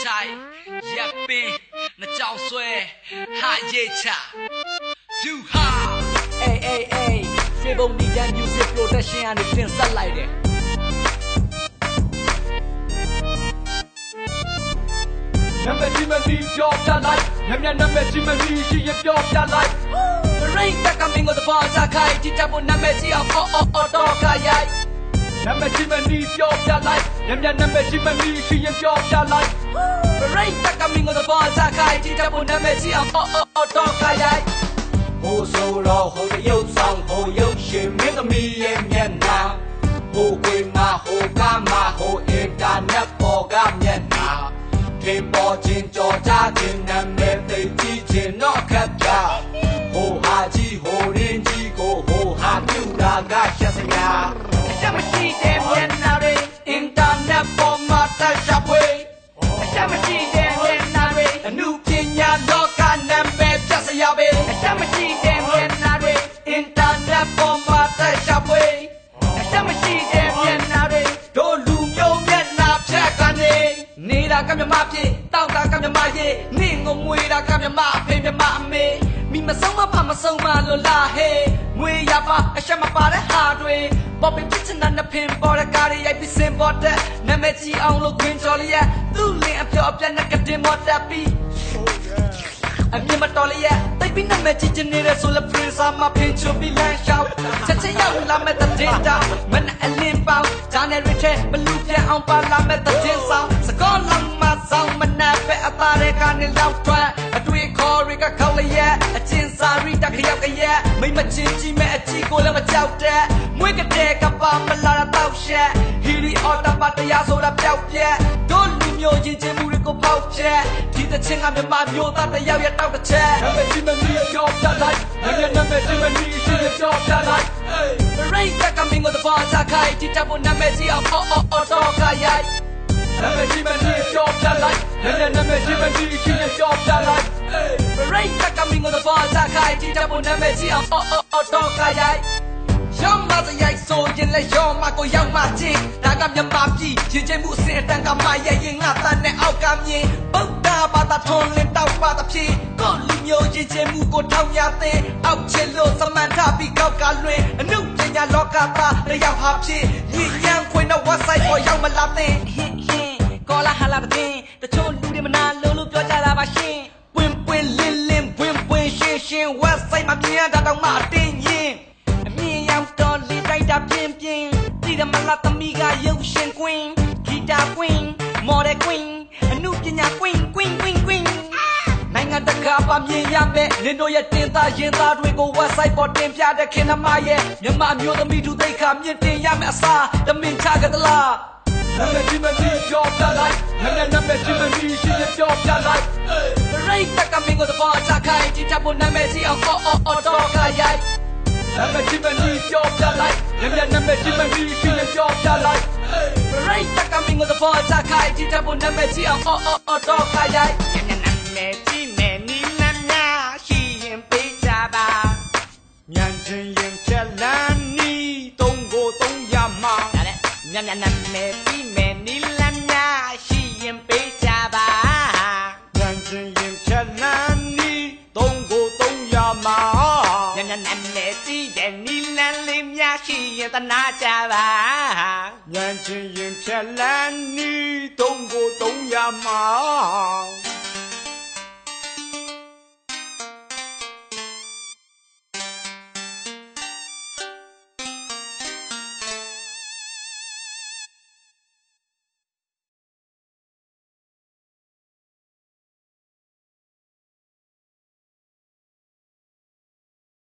chai yapping na chao swe ha ye cha you ha hey Sebong Nijan Music Production ကနေတင်ဆက်လိုက်တယ်နံပါတ်ကြီးမနီပြောပြလိုက်ညံ့နံပါတ်ကြီးမနီရှိရပြောပြလိုက်ရိတ်တက်ကမင်းကိုသဘောချခိုင်းတိတက်ဖို့နံပါတ်ကြီးအောင်အော်တော့ခရိုက်နံပါတ်ကြီးမနီပြောပြလိုက်ညံ့နံပါတ်ကြီးမနီရှိရပြောပြလိုက်ရိတ်တက်ကမင်းကိုသဘောချခိုင်းတိတက်ဖို့နံပါတ်ကြီးအောင်အော်တော့ခရိုက်ဟိုဆိုတော့ဟိုတရုပ်ဆောင်ဟိုရုပ်ရှင်မင်းသမီးရဲ့မျက်နှာဟိုကွေမှာဟိုကမှာဟိုအင်တာနက်ပေါ်ကမျက်နှာတင်ပေါ်ခြင်းကြော်ကြခြင်းနာမည်သိကြည့်ခြင်းတော့ခက်ကြဟိုဟာကြီးဟိုရင်းကြီးကိုဟိုဟာပြူတာကရှက်စရာရှက်မရှိတဲ့မျက်နှာတွေအင်တာနက်ပေါ်မှာတက်ရှာဖွေရှက်မရှိတဲ့မျက်နှာတွေအမှုပညာတော့ကနာမည်ပြတ်စရာပဲရှက်မရှိတဲ့မျက်နှာတွေအင်တာနက်ပေါ်မှာတက်ရှာဖွေရှက်မရှိတဲ့မျက်နှာတွေတို့လူမျိုးမျက်နှာဖြတ်ကနေနေတာကမြမဖြစ်တောက်တာကမြမရဲ့နေငုံငွေတာကမြမအဖေမြမအမေမိမဆုံးမဖမဆုံးမလို့လာဟဲငွေရပါအရှက်မပါတဲ့ဟာတွေပေါ်ပင်ဖြစ်ချင်တဲ့ဖင်ပေါ်တဲ့ကားရိုက်ပြီးစင်ပေါ်တဲ့နာမည်ကြီးအောင်လို့ခွင်ကျော်လျက်သူ့လင်းအပြောအပြတ်နဲ့ကတင်မော်တက်ပြီးအမြင်မတော်လျက်တိတ်ပြီးနာမည်ကြီးနေတဲ့ဆိုလပရင်စာမဖင်ချူပြီးလမ်းလျှောက်ချက်ချင်းရောက်လာမဲ့တဲ့တာမနဲ့အလင်းပေါင်းဂျာနယ်ရီထဲဘလူးပြန်အောင်ပါလာမဲ့တဲ့ဆောင်စကောလုံးမဆောင်မနာပဲအသားတွေကနေလောက်ထွက်အတွေ့ခေါ်ရကခေါ်လျက်အချင်းစာရီတခရောက်ကြရဲ့မိမချင်းကြီးမဲ့အချီကိုလည်းမကြောက်တဲ့မွေးကတဲ့ကပါမလာတော့ရှက်ဟီရီအော်တာပါတရားဆိုတာပျောက်ပြက်တို့လူမျိုးချင်းချင်းမှုတွေကိုဖောက်ချက်ဒီတဲ့ချင်းကမြမမျိုးသားတယောက်ရဲ့တောက်တစ်ချက်နံပါတ်ကြီးမနီကြောက်ပြလိုက်နံပါတ်ကြီးမနီရှိရကြောက်ပြလိုက်ရိတ်တက်ကမင်းကိုသဘောချခိုင်းတိတက်ဖို့နံပါတ်ကြီးအောင်အော်တော့ခရိုက်နံပါတ်ကြီးမနီကြောက်ပြလိုက်နံပါတ်ကြီးမနီရှိရကြောက်ပြလိုက်ရိတ်တက်ကမင်းကိုသဘောချခိုင်းတိတက်ဖို့နံပါတ်ကြီးအောင်အော်တော့ခရိုက်ရောင်းမစရိုက်ဆိုရင်လည်းရောင်းမကိုရောက်မှချင်းဒါကမြမပြည်ရင်ချင်းမှုအစင်အတန်ကမရဲ့ရင်ငါတန်နဲ့အောက်ကမြင်ဗုဒ္ဓဘာသာထွန်လင်းတောက်ပါသဖြင့်ကိုလူမျိုးရင်ချင်းမှုကိုထောက်ရတဲ့အောက်ချစ်လို့သမန်ထပြီးကောက်ကလွင်အနုပညာလောကသားတယောက်ဟာဖြစ်ညဉ့်ညမ်းခွင်တော့ website ပေါ်ရောက်မလာတဲ့ကောလာဟာလာတဲ့တချို့လူတွေမနာလို့ပြောကြတာပါရှင်ပွင့်လင်းလင်းပွင့်ရှင်း website မှာမြင်ရတာတော့မအတင်းရင်အမြင်ရောက်တော့လေတိုက်တာပြင်းတီးတယ်မလားသမီးကရုပ်ရှင်ကွင်းဂီတာကွင်းမော်ဒယ်ကွင်းအမှုပညာကွင်းနိုင်ငံတကာပါမြင်ရမယ်နင်တို့ရဲ့တင်သားရင်သားတွေကို website ပေါ်တင်ပြတဲ့ခင်သမားရဲ့မြန်မာမျိုးသမီးသူသိခါမြင့်တင်ရမယ်အစားတမင်ချကြသလားနံပါတ်ကြီးမနီပြောပြလိုက်နံပါတ်ကြီးမနီရှိရပြောပြလိုက်ရိတ်တက်ကမင်းကိုသဘောချခိုင်းတိတက်ဖို့နာမည်ကြီးအောင်အော်တော့ခရိုက်နံပါတ်ကြီးမနီပြောပြလိုက်နံပါတ်ကြီးမနီရှိရပြောပြလိုက်ရိတ်တက်ကမင်းကိုသဘောချခိုင်းတိတက်ဖို့နာမည်ကြီးအောင်အော်တော့ခရိုက်နာမည်ကြီးမယ်နီလမ်းများရှိရင်ပေးကြပါညံချင်းရင်ချက်လန်းနီတုံးကိုတုံးရမှာနာမည်ကြီးမယ်နီလမ်းများရှိရင်ပေးကြပါညံချင်းရင်ချက်လန်းနီတုံးကိုတုံးရမှာနာမည်ကြီးတဲ့နီလန်းလေးများရှိရင်တနာကြပါညံချင်းရင်ချက်လန်းနီတုံးကိုတုံးရမှာ